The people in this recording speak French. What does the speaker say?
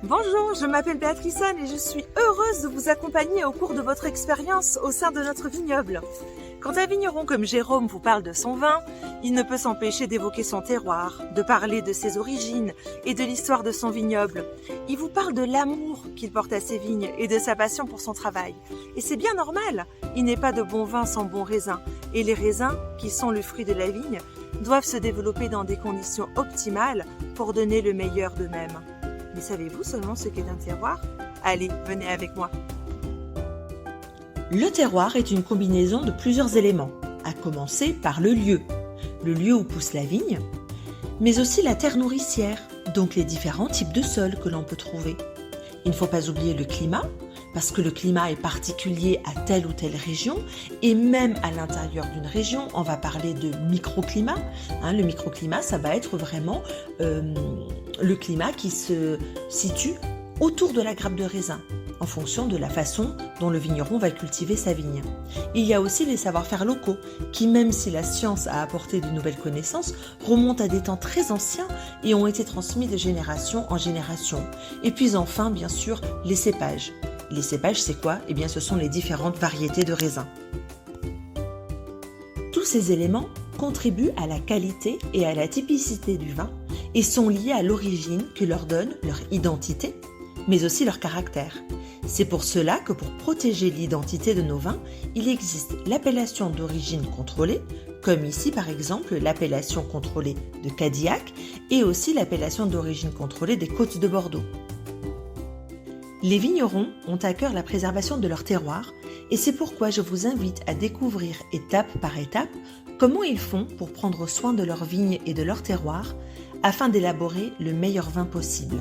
Bonjour, je m'appelle Béatrice Anne et je suis heureuse de vous accompagner au cours de votre expérience au sein de notre vignoble. Quand un vigneron comme Jérôme vous parle de son vin, il ne peut s'empêcher d'évoquer son terroir, de parler de ses origines et de l'histoire de son vignoble. Il vous parle de l'amour qu'il porte à ses vignes et de sa passion pour son travail. Et c'est bien normal, il n'est pas de bon vin sans bon raisin. Et les raisins, qui sont le fruit de la vigne, doivent se développer dans des conditions optimales pour donner le meilleur d'eux-mêmes. Mais savez-vous seulement ce qu'est un terroir? Allez, venez avec moi. Le terroir est une combinaison de plusieurs éléments, à commencer par le lieu où pousse la vigne, mais aussi la terre nourricière, donc les différents types de sols que l'on peut trouver. Il ne faut pas oublier le climat, parce que le climat est particulier à telle ou telle région, et même à l'intérieur d'une région, on va parler de microclimat. Le microclimat, ça va être vraiment le climat qui se situe autour de la grappe de raisin, en fonction de la façon dont le vigneron va cultiver sa vigne. Il y a aussi les savoir-faire locaux, qui même si la science a apporté de nouvelles connaissances, remontent à des temps très anciens et ont été transmis de génération en génération. Et puis enfin, bien sûr, les cépages. Les cépages, c'est quoi? Eh bien, ce sont les différentes variétés de raisins. Tous ces éléments contribuent à la qualité et à la typicité du vin et sont liés à l'origine que leur donne leur identité, mais aussi leur caractère. C'est pour cela que pour protéger l'identité de nos vins, il existe l'appellation d'origine contrôlée, comme ici par exemple l'appellation contrôlée de Cadillac et aussi l'appellation d'origine contrôlée des Côtes de Bordeaux. Les vignerons ont à cœur la préservation de leur terroir et c'est pourquoi je vous invite à découvrir étape par étape comment ils font pour prendre soin de leurs vignes et de leur terroir afin d'élaborer le meilleur vin possible.